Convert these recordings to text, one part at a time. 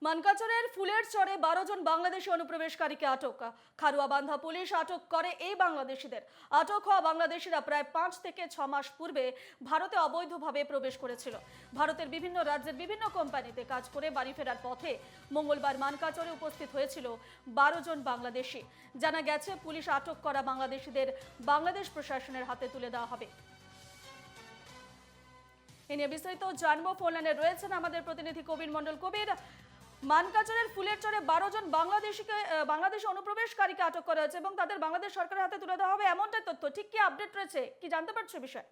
মানকাচরের ফুলের চরে 12 জন বাংলাদেশি অনুপ্রবেশকারীকে আটক। খারুয়াবান্ধা পুলিশ আটক করে এই বাংলাদেশিদের। আটক হওয়া বাংলাদেশিরা প্রায় 5 থেকে 6 মাস পূর্বে ভারতে অবৈধভাবে প্রবেশ করেছিল। ভারতের বিভিন্ন রাজ্যের বিভিন্ন কোম্পানিতে কাজ করে বাড়ি ফেরার পথে মঙ্গলবার মানকাচরে উপস্থিত হয়েছিল 12 জন বাংলাদেশি। জানা গেছে, পুলিশ আটক করা বাংলাদেশিদের বাংলাদেশ প্রশাসনের হাতে তুলে দেওয়া হবে। এ নিয়ে বিস্তারিত জানবো। ফোন লাইনে রয়েছেন আমাদের প্রতিনিধি কবির মণ্ডল। কবির, মানকাচরের ফুলের চরে 12 জন বাংলাদেশি অনুপ্রবেশকারীকে আটক করা হয়েছে এবং তাদের বাংলাদেশ সরকারের হাতে তুলে দেওয়া হবে, এমনটাই তথ্য। ঠিক কি আপডেট রয়েছে, কি জানতে পারছো বিষয়?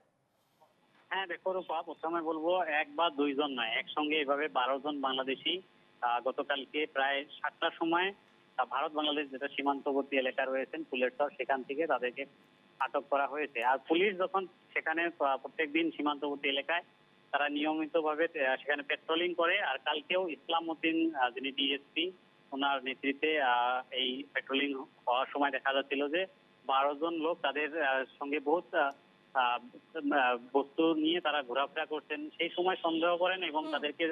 হ্যাঁ দেখো রূপা, প্রথমে বলবো এক বা দুইজন নয়, একসঙ্গে এভাবে 12 জন বাংলাদেশি গতকালকে প্রায় 7টার সময় ভারত বাংলাদেশ যেটা সীমান্তবর্তী এলাকা রয়েছেন ফুলের চর, সেখান থেকে তাদেরকে আটক করা হয়েছে। আর পুলিশ যখন সেখানে প্রত্যেকদিন সীমান্তবর্তী এলাকায় তারা নিয়মিতভাবে সেখানে পেট্রোলিং করে। আর কালকেও ইসলাম উদ্দিন যিনি ডিএসপি, ওনার নেতৃত্বে এই পেট্রোলিং হওয়ার সময় দেখা যাচ্ছিল যে 12 জন লোক তাদের সঙ্গে বহুত বস্তু নিয়ে তারা ঘোরাফেরা করছেন। সেই সময় সন্দেহ করেন এবং তাদেরকে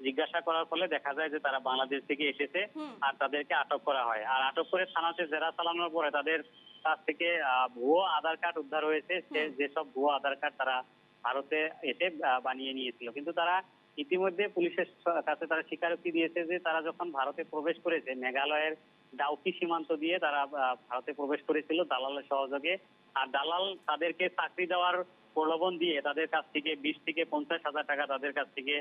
জিজ্ঞাসা করার ফলে দেখা যায় যে তারা বাংলাদেশ থেকে এসেছে আর তাদেরকে আটক করা হয়। আর আটক করে থানাতে জেরা চালানোর পরে তাদের কাছ থেকে ভুয়ো আধার কার্ড উদ্ধার হয়েছে। যেসব ভুয়ো আধার কার্ড তারা ভারতে এসে বানিয়ে নিয়েছিল, কিন্তু তারা ইতিমধ্যে পুলিশের কাছে তারা স্বীকারোক্তি দিয়েছে যে তারা যখন ভারতে প্রবেশ করেছে, মেঘালয়ের ডাউকি সীমান্ত দিয়ে তারা ভারতে প্রবেশ করেছিল দালালের সহযোগে। আর দালাল তাদেরকে চাকরি দেওয়ার প্রলোভন দিয়ে তাদের কাছ থেকে 20 থেকে 50,000 টাকা তাদের কাছ থেকে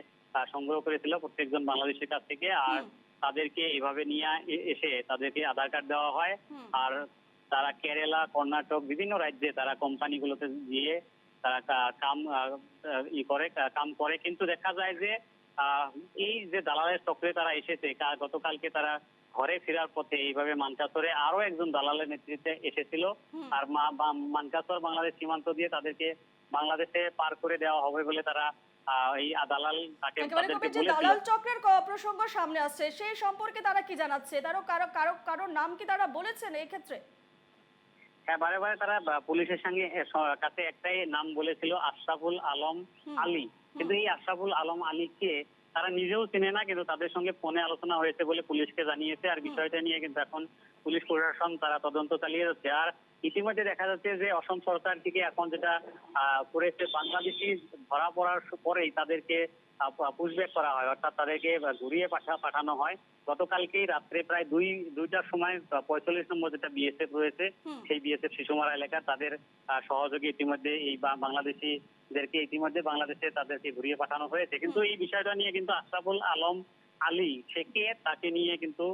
সংগ্রহ করেছিল প্রত্যেকজন বাংলাদেশের কাছ থেকে। আর তাদেরকে এভাবে নিয়ে এসে তাদেরকে আধার কার্ড দেওয়া হয়। আর তারা কেরালা, কর্ণাটক, বিভিন্ন রাজ্যে তারা কোম্পানিগুলোতে গিয়ে তারা কাম করে। কিন্তু দেখা যায় যে এই যে দালালের চক্রে তারা এসেছে, গতকালকে তারা ঘরে ফেরার পথে এইভাবে মানকাচরে আরো একজন দালালের নেতৃত্বে এসেছিল। আর মানকাচর বাংলাদেশ সীমান্ত দিয়ে তাদেরকে বাংলাদেশে পার করে দেওয়া হবে বলে তারা এই দালাল তাকে দালাল চক্রের প্রসঙ্গ সামনে আসছে, সেই সম্পর্কে তারা কি জানাচ্ছে? কারো নাম কি তারা বলেছেন এই ক্ষেত্রে? হ্যাঁ, বারে বারে তারা পুলিশের সঙ্গে কাছে একটাই নাম বলেছিল, আশরাফুল আলম আলী। কিন্তু এই আশরাফুল আলম আলীকে তারা নিজেও চেনে না, কিন্তু তাদের সঙ্গে ফোনে আলোচনা হয়েছে বলে পুলিশকে জানিয়েছে। আর বিষয়টা নিয়ে কিন্তু এখন পুলিশ প্রশাসন তারা তদন্ত চালিয়ে যাচ্ছে। আর ইতিমধ্যে দেখা যাচ্ছে যে অসম সরকার থেকে এখন যেটা করেছে, বাংলাদেশি ধরা পড়ার পরেই তাদেরকে পুশব্যাক করা হয়, অর্থাৎ তাদেরকে ঘুরিয়ে পাঠানো হয়। গতকালকেই রাত্রে প্রায় দুইটার সময় 45 নম্বর যেটা বিএসএফ রয়েছে, সেই বিএসএফ শিশুমারা এলাকা তাদের সহযোগী ইতিমধ্যে এই বাংলাদেশিদেরকে ইতিমধ্যে বাংলাদেশে তাদেরকে ঘুরিয়ে পাঠানো হয়েছে। কিন্তু এই বিষয়টা নিয়ে কিন্তু আশরাফুল আলম আলী তাকে নিয়ে কিন্তু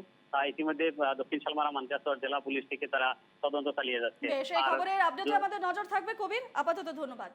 ইতিমধ্যে দক্ষিণ সালমারা মানকাচর জেলা পুলিশ থেকে তারা তদন্ত চালিয়ে যাচ্ছে। সেই খবরের আপডেটে আমাদের নজর থাকবে কবির। আপাতত ধন্যবাদ।